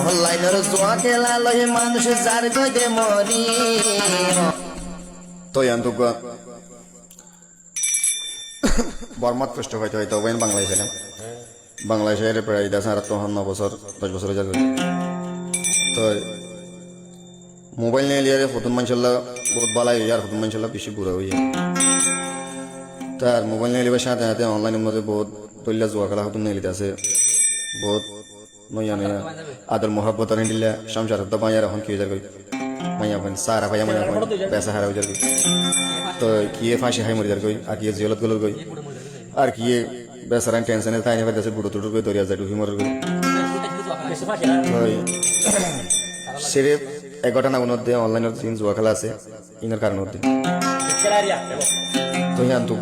অনলাইনের জুয়া খেলা লহে মানুষ যার গইতে মরি তো ইয়ান্তু বর্মাত কষ্ট হয়তো হয়তো বাংলাদেশে না বাংলাদেশের প্রায় 10-9 বছর 10 বছর যাবে তো মোবাইল নিয়ে লিয়ারে ফতুন মানশাল্লাহ বহুত বালাই আর ফতুন মানশাল্লাহ বেশি বুড়া হয়ে তার মোবাইল নিয়ে লিবার সাথে সাথে অনলাইনের মধ্যে বহুত তৈলা জুয়া খেলা ফতুন নিয়ে লিতে আছে বহুত নয়া নয়া আদর মোহাব্বত আর দিলে সংসার তো মাইয়ার এখন কি হয়ে যাবে মাইয়া ফোন সারা ভাইয়া মাইয়া ফোন পেশা হারা হয়ে যাবে তো কি ফাঁসি হাই মরে যার কই আর কি জেলত গেল কই আর কি বেসারান টেনশনে তাই না ফেলতেছে বুড়ো টুটু করে দরিয়া যায় ডুবি মরে কই সেরে 11টা না মধ্যে অনলাইনের দিন জুয়া খেলা আছে ইনার কারণ হতে তো হ্যাঁ তো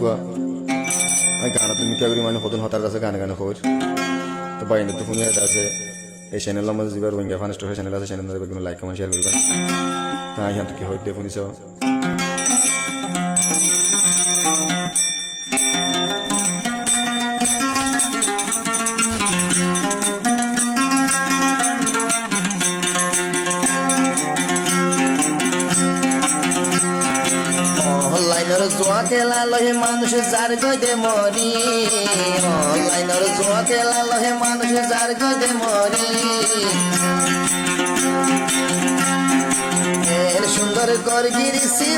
গান তুমি কে করি মানে হতুন হতার আছে গানে গানে খবর তো বাইরে তো ফোনে আছে এই চ্যানেল আমার যাবার উইঙ্গা ফান স্টোর চ্যানেল আছে চ্যানেল কোনো লাইক কমেন্ট শেয়ার করবেন হ্যাঁ হ্যাঁ তো কি হইতে ফোনিস অনলাইনের জুয়া খেলা লহে মানুষ যার গইতে মরি অনলাইনের জুয়া খেলা লহে মানুষ যার গইতে মরি এর সুন্দর গর্গিরিসি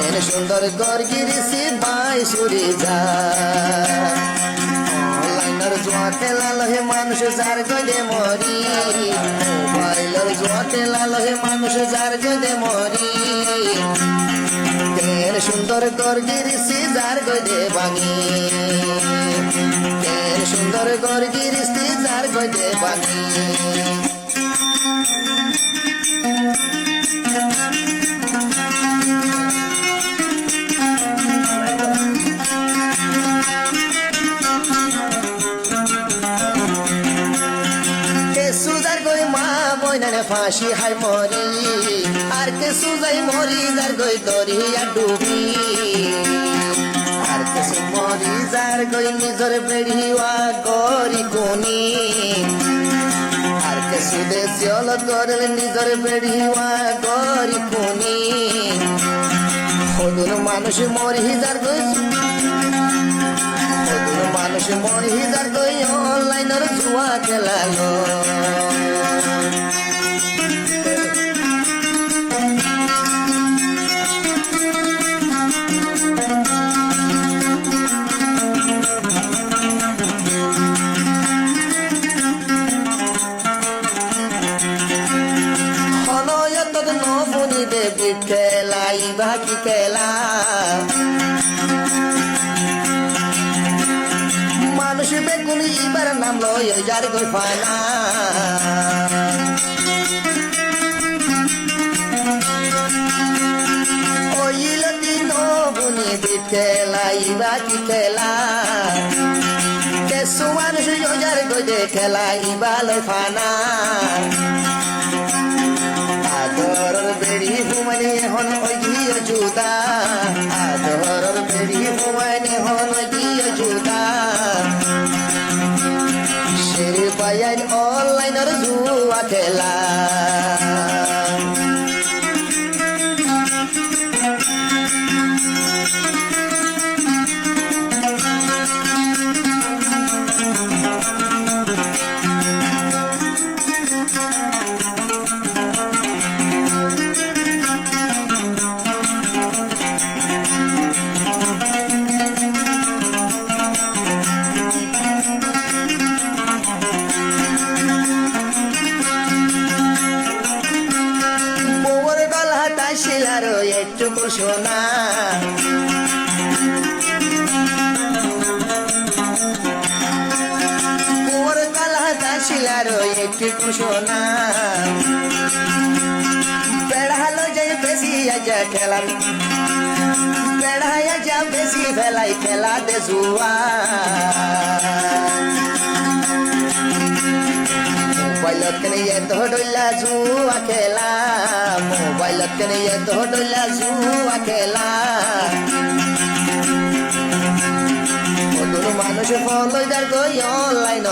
এর সুন্দর গর্গিরিসি বাইশুরি যা অনলাইনের জুয়া খেলা লহে মানুষ যার গইতে মরি মোবাইলের জুয়া খেলা লহে মানুষ যার গইতে মরি কেন সুন্দর গর্গিরিসি যার গইতে ভাঙি কেন সুন্দর গর্গিরিসি যার গইতে ভাঙি ফাঁসি হাই মরি আর কে সুজাই মরি যার গই দরিয়া ডুবি আর কে মরি যার গই নিজর বেড়িয়া গরি কোনি আর কে সুদে জল করলে নিজর বেড়িয়া গরি কোনি হদুর মানুষ মরি যার গই হদুর মানুষ মরি যার গই অনলাইনের জুয়া খেলালো খেলাই বাকি খেলা মানুষ বেগুন এবার নাম লয় যার গই ফানা ওইল দিন বুনি বিট খেলাই বাকি খেলা কেসু মানুষ যার গই দে খেলাই বালয় ফানা আদরের বেড়ি হুমানি হন ওই গিয়ে জুদা আদরের বেড়ি হুমানি হন ওই গিয়ে জুদা শের পায়ান অনলাইনের জুয়া খেলা শিলারো একটুকু সোনা মোর কালহাতা শিলারো একটুকু সোনা বেড়ালো যে বেশি আজা খেলার বেড়ায়া যা বেশি ফেলাই খেলা দে জুয়া মোবাইলত কেনে এত ডইলা জুয়া খেলা মোবাইলত কেনে এত ডইলা জুয়া খেলা মানুষ ফল যার গই অনলাইন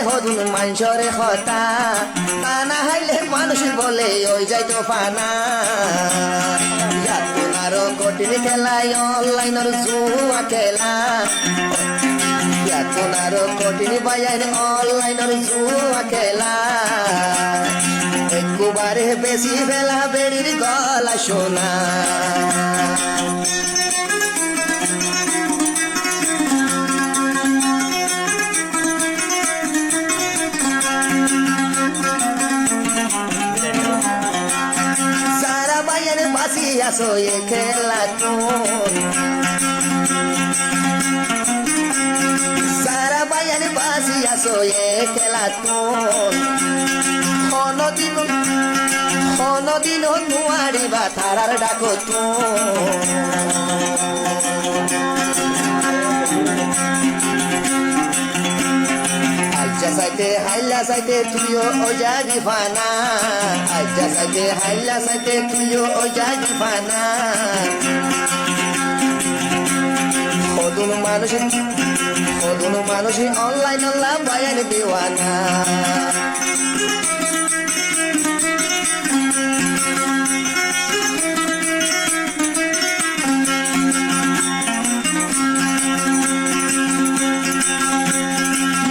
হদুন মানুষরে হতা তা না হাইলে মানুষ বলে ওই যাইতো পানা আরো কঠিন খেলাই অনলাইনের জুয়া খেলা এখন আরো কঠিন বাজার অনলাইনের জুয়া খেলা একবারে বেশি বেলা বেড়ির গলা শোনা সারা বাজার বাসি আসো এ খেলা সারা বাজার বাসি আসো এ খেলা কোনদিন নোৱাৰিবা থাৰাৰ ডাকত আইজা চাইতে হাইলা চাইতে তুইও অজাগি ফানা আইজা চাইতে হাইলা চাইতে তুইও অজাগি ফানা কদুন মানুষ অনলাইন বায়ান দিওয়ানা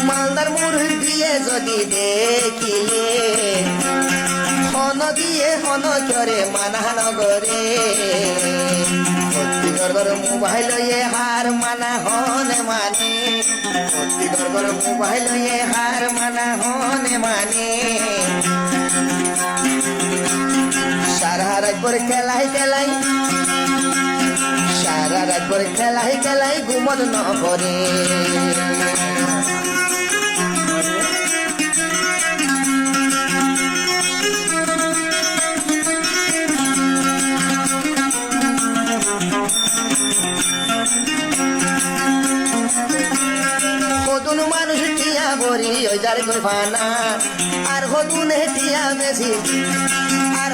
মালদার মুড়ি দিয়ে যদি দেখিলে হন দিয়ে হন করে মানানগরে গর্বর মোবাইল হার মানা হনে মানে গর্বর মোবাইল হার মানা হনে মানে সারা রাত করে খেলাই সারা রাত করে খেলাই ঘুমত নগরে কদুন মানুষ টিয়া বরি ওই যার কই ফানা আর কদুনে টিয়া বেশি আর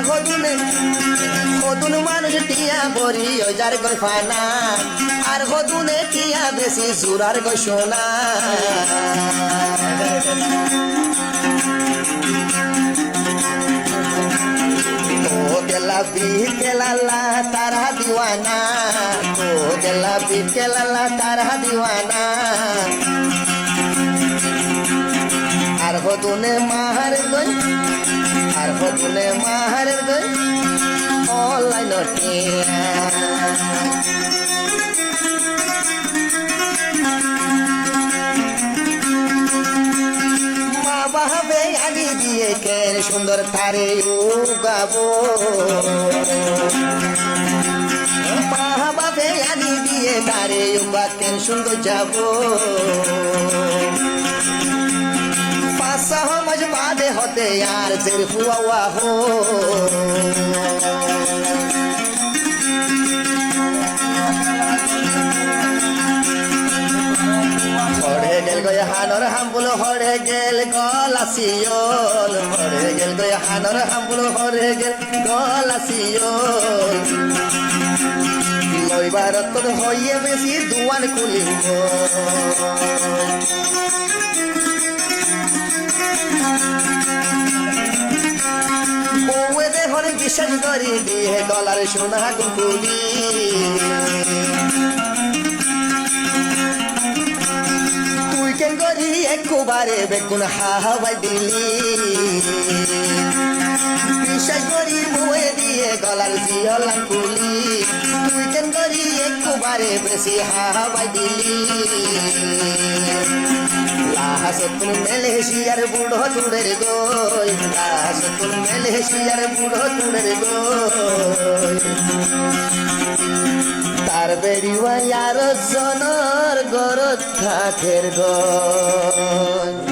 কদুন মানুষ টিয়া বরি ওই যার কই ফানা আর কদুনে টিয়া বেশি সুরার কই সোনা কেলা তারা দিওয়ানা তো গেলা বীর কেলা তারা দিওয়ানা আর হতুনে মাহারের গই অনলাইন মা বাহাবে আনি দিয়ে কেন সুন্দর তারে গাবো মা বাবে আনি দিয়ে তারে কেন সুন্দর যাবো समझ बादे होते यार सिर्फ हुआ हो हरे गेल गए हानर हामबुल हरे गेल गलासियोल हरे गेल गए हानर हामबुल हरे गेल गलासियोल লইবার তোর হইয়ে বেশি দুয়ান খুলিব বিশ্বাস করি দিয়ে গলার সোনা কুকুলি তুই কেন করি একবারে বেগুন হাওয়াই দিলি বিশ্বাস করি মুয়ে দিয়ে গলার জিয়লা কুলি তুই কেন করি একবারে বেশি হাওয়াই দিলি লাহাসতুন মেলেশিয়ার বুড়ো তুড়ের গই লাহাসতুন মেলেশিয়ার বুড়ো তুড়ের গই তার বেড়িওয়া আর জনর গরত থাকের গই